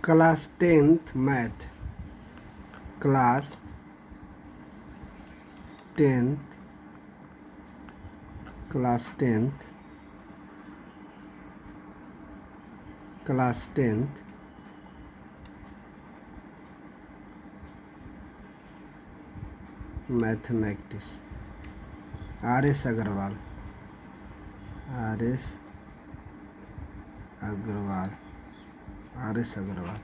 Class 10th Math. Class 10th. Class 10th. Class 10th. Mathematics. R.S. Agarwal. R.S. Agarwal. R.S. Agarwal.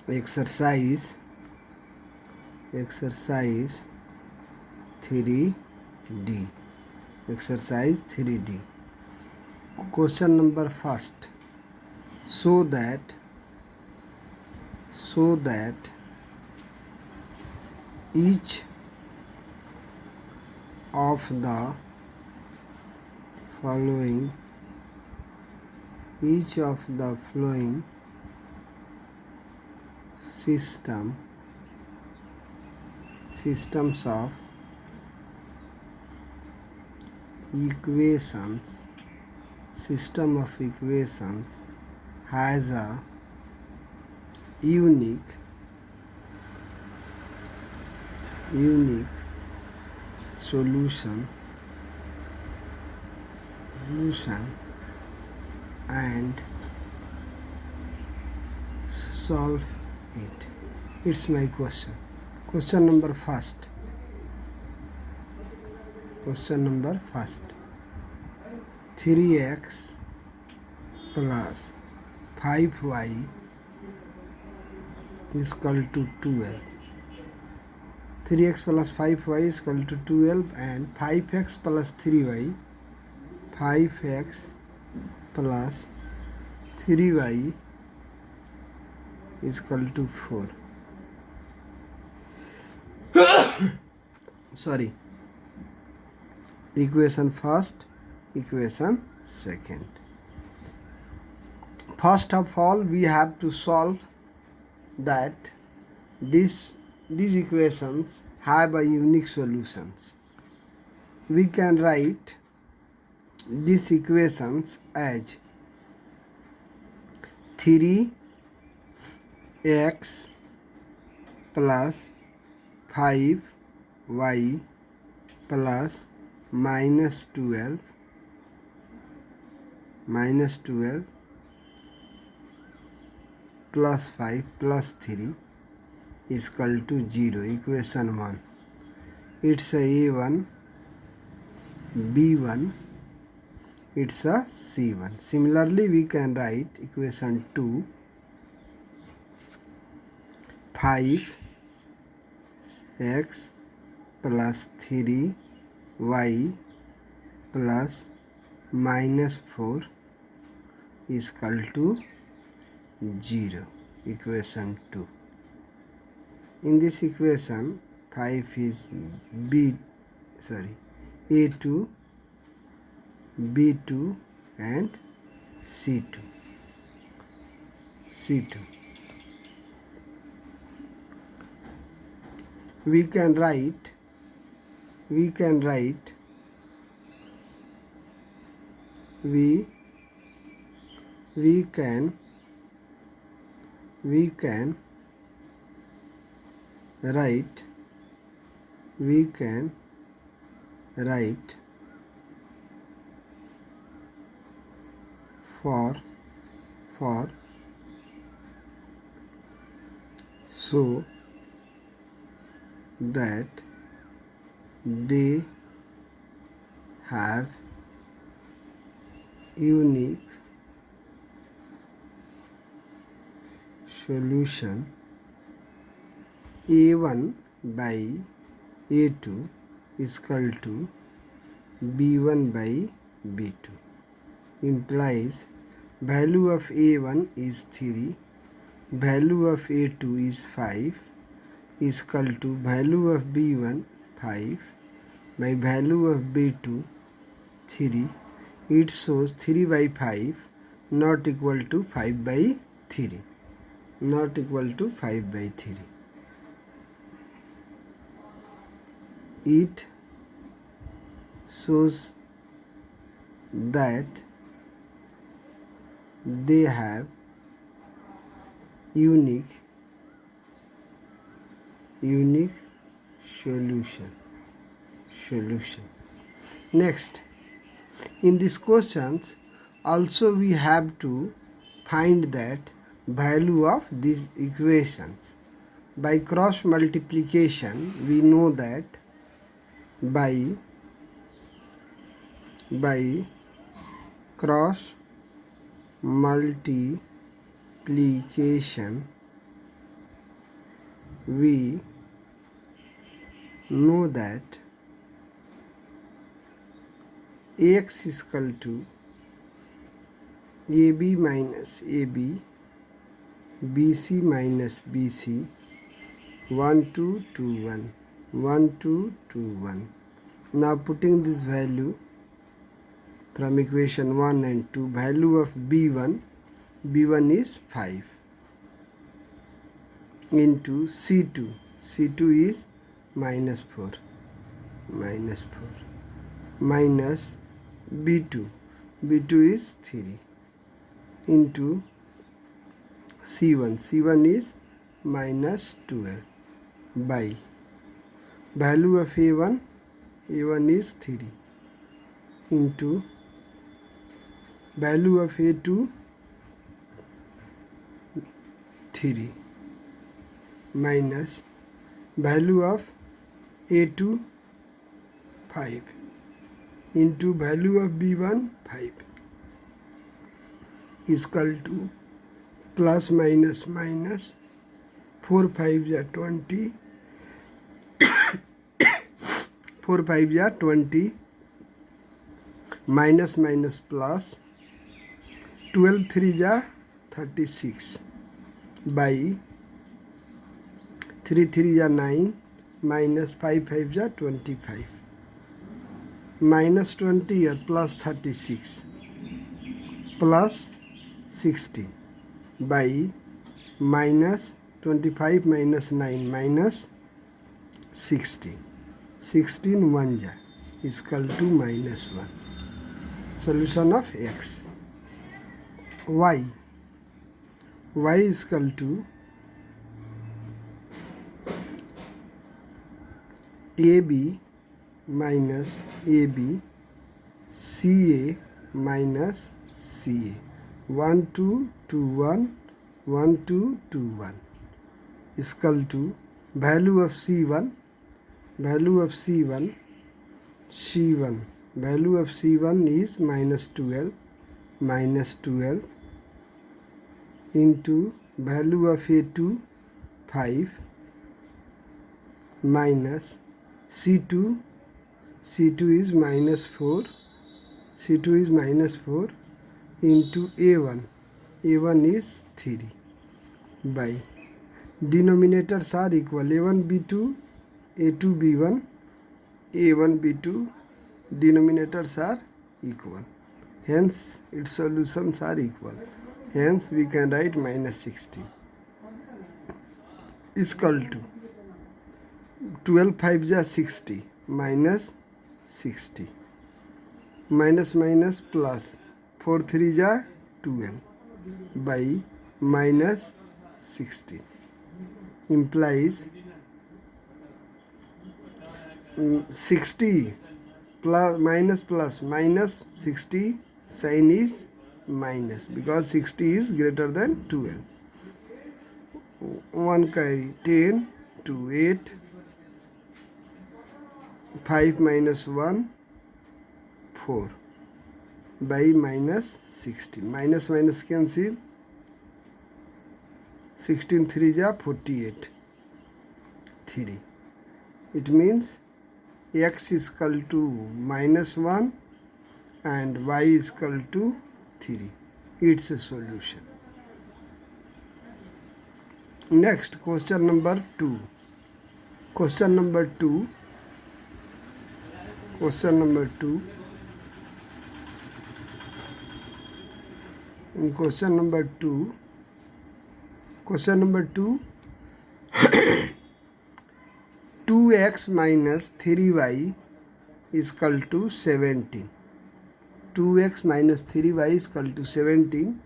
Exercise 3D. Exercise 3D. Question number first. So that each of the following systems of equations has a unique solution and solve it. It's my question. Question number first. 3x plus 5y is equal to 12. 3x plus 5y is equal to 12 and 5x plus 3y is equal to 4. Sorry. Equation first, equation second. First of all, we have to solve that these equations have a unique solutions. We can write these equations as 3x plus 5y plus minus 12 plus 5 plus 3 is equal to 0. Equation 1. It's a A1, B1, it's a C1. Similarly, we can write equation 2, 5x plus 3y plus minus 4 is equal to 0. Equation 2. In this equation, 5 is A2, B2 and C2. We can write for so that they have unique solution. A1 by A2 is equal to B1 by B2 implies value of A1 is 3, value of A2 is 5 is equal to value of B1 5 by value of B2 3. It shows 3 by 5 not equal to 5 by 3. It shows that they have unique solution. Next, in these questions also we have to find that value of these equations. By cross multiplication we know that by cross multiplication we know that Ax is equal to AB minus AB, BC minus BC, 1 2 2 1, 1 2 2 1. Now putting this value from equation 1 and 2, value of B1 is 5 into C2 is minus 4 minus B2 is 3 into C1 is minus 12 by value of A1 is 3 into value of A2 3 minus value of A2 5 into value of B1 5 is equal to plus minus 4 5 are 20 4 5 are 20 minus plus 12 3 are 36 by 3 3 are 9 minus 5 5 are 25 minus 20 or plus 36 plus 16 by minus 25 minus 9 minus 16 1 ja is equal to minus 1. Solution of x. Y is equal to AB minus AB, CA minus CA, 1 2 2 1, 1 2 2 1 is equal to value of C1 is minus 12 into value of A2 5 minus C2 is minus 4 into A1 is 3 by denominators are equal, A1 B2 A2 B1 A1 B2 denominators are equal, hence its solutions are equal, hence we can write minus 16 is equal to 12 5 is 60 minus 60 minus plus 4 3 is 12 by minus 16 implies 60 plus minus 60 sign is minus because 60 is greater than 12. 1 carry 10 to 8, 5 minus 1 4 by minus 16, minus cancel, 16 3 is 48 3. It means x is equal to minus 1 and y is equal to 3. It's a solution. Next, question number 2. Question number 2. In question number 2, 2x minus 3y is equal to 17. 2x minus 3y is equal to 17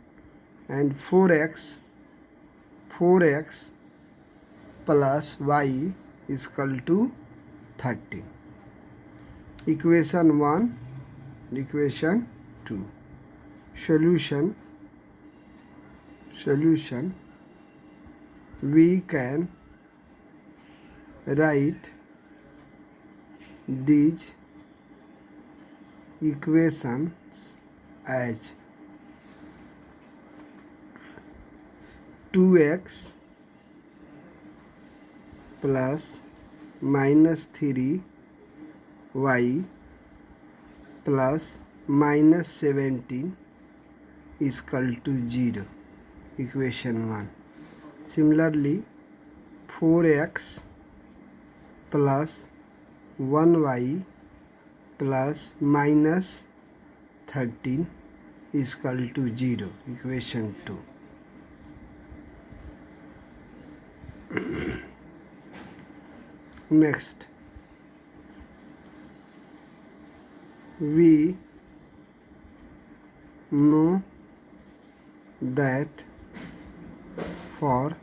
and 4x 4x plus y is equal to 13. Equation 1, equation 2. Solution we can write these equations as 2x plus minus 3y plus minus 17 is equal to 0. Equation 1. Similarly, 4x plus 1y plus minus 13 is equal to 0. Equation 2. Next, we know that for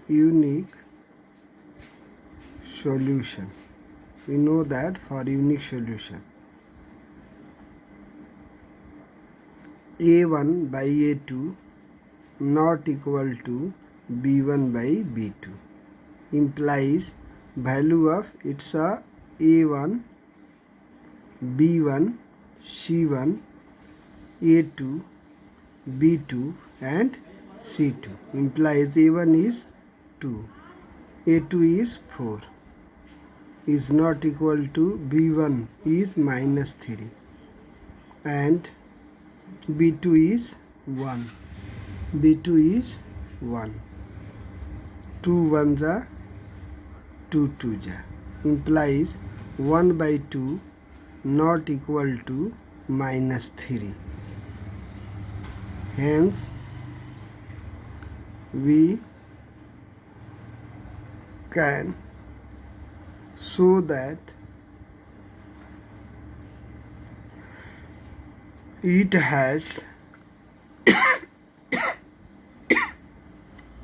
unique solution, a1 by a2 not equal to b1 by b2 implies value of it's a a1, b1, c1, a2, b2 and c2 implies a1 is 2, a2 is 4 is not equal to b1 is minus 3 and b2 is 1. b2 is 1. 2 1s are 2 2s are implies 1 by 2 not equal to minus 3. Hence, we can show that it has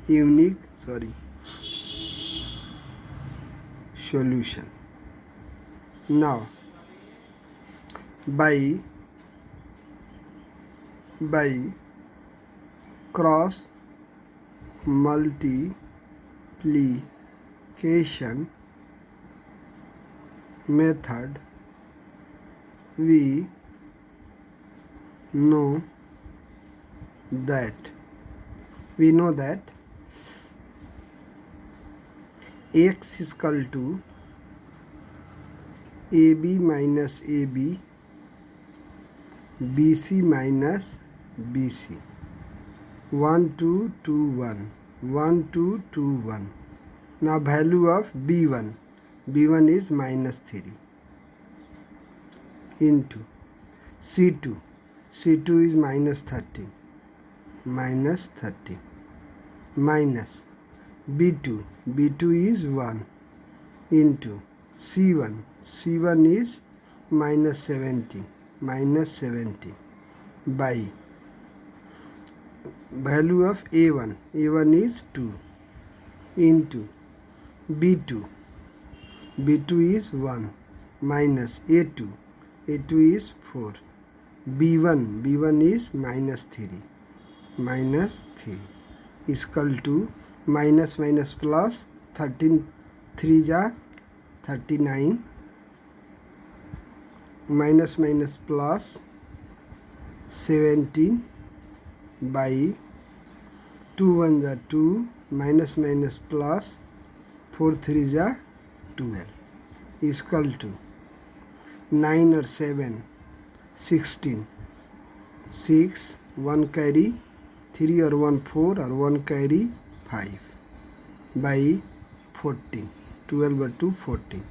unique solution. Now, by cross multiplication method, we know that x is equal to ab minus ab, bc minus bc, 1 2 2 1, 1 2 2 1. Now value of b1 is minus 3 into c2 is minus 13 minus b2 is 1 into c1 is minus 17 by value of a1 is 2 into b2 is 1 minus a2 is 4, b1 is minus 3 is equal to minus plus 13 3 ja 39 minus plus 17 by 2 1 ja 2 minus plus 4 3 ja 12 is equal to 9 or 7 16 6 1 carry 3 or 1 4 or 1 carry 5 by 14 12 by 2 14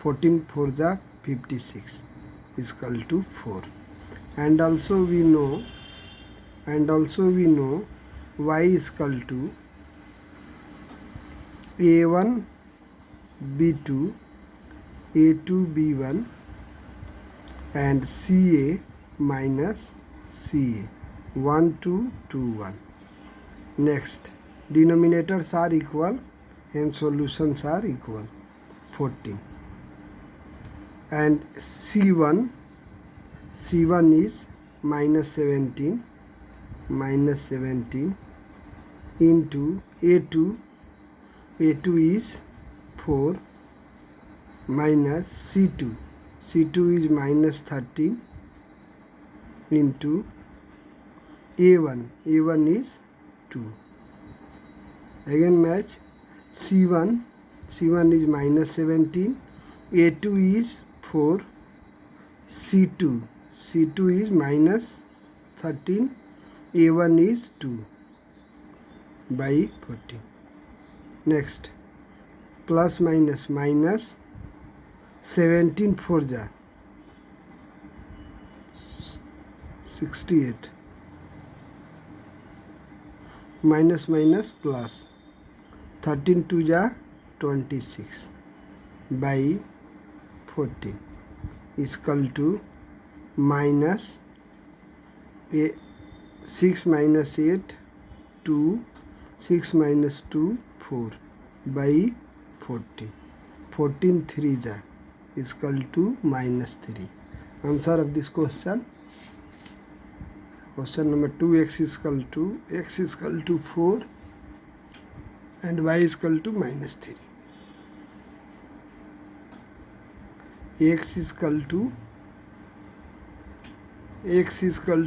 14 4 ja 56 is equal to 4. And also we know y is equal to a1 b2 a2 b1 and ca minus CA. 1 2 2 1. Next, denominators are equal, hence solutions are equal. 14. And C1 is minus 17 into A2 is 4 minus C2 is minus 13 into A1 is 2. Again match. C1 is minus 17, A2 is 4, C2 is minus 13, A1 is 2 by 14. Next, plus minus 17 4 ja 68, minus plus 13 2 ja 26 by 14 is equal to minus 6 minus 8 2, 6 minus 2 4 by 14. 14 3 ja is equal to minus 3. Answer of this question. Question number 2, x is equal to 4 and y is equal to minus 3. X is equal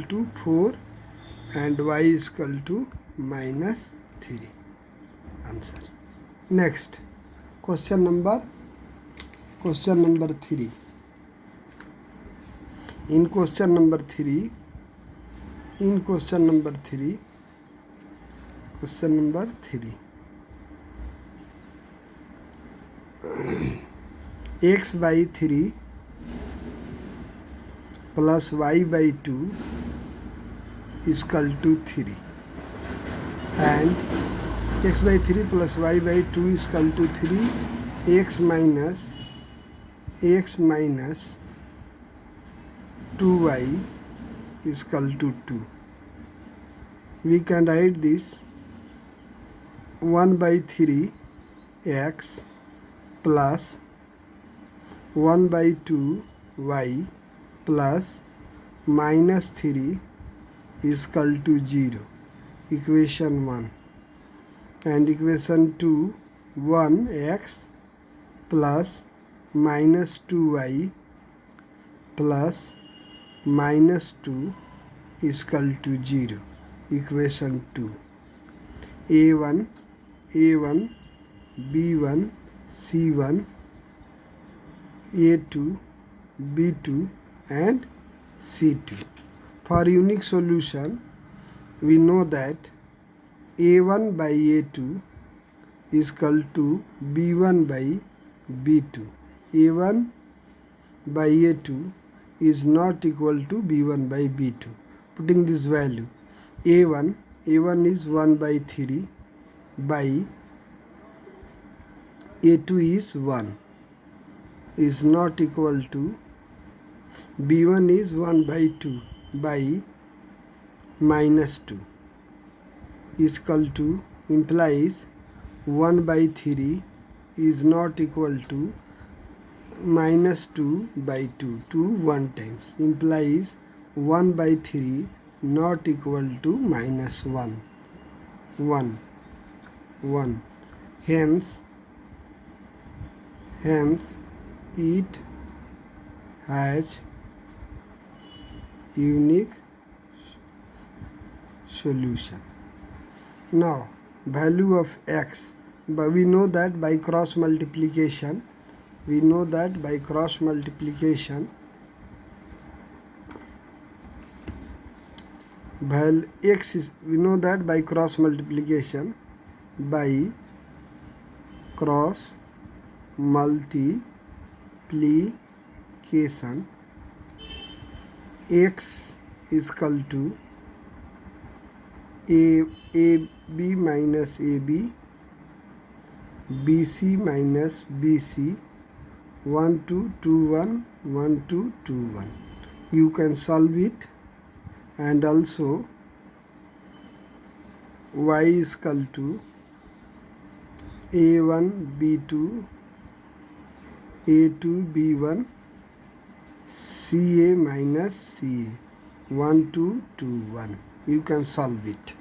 to 4 and y is equal to minus 3. Answer. Next, question number 3. In question number 3, x by 3 plus y by 2 is equal to 3, and x by 3 plus y by 2 is equal to 3, x minus 2y is equal to 2. We can write this 1 by 3 x plus 1 by 2 y plus minus 3 is equal to 0. Equation 1. And equation 2, 1 x plus minus 2y plus minus 2 is equal to 0. Equation 2. A1, B1, C1, A2, B2 and C2. For unique solution, we know that A1 by A2 is equal to B1 by B2. A1 by A2 is not equal to B1 by B2. Putting this value, A1 is 1 by 3 by A2 is 1 is not equal to B1 is 1 by 2 by minus 2 is equal to, implies 1 by 3 is not equal to minus 2 by 2 1 times, implies 1 by 3 not equal to minus 1. Hence it has unique solution. Now, value of x, but we know that by cross multiplication, x is, we know that by cross multiplication, x is equal to AB minus AB, BC minus BC, 1 2 2 1 1 2 2 1. You can solve it and also y is equal to a1 b2 a2 b1 ca minus ca 1 2 2 1. You can solve it.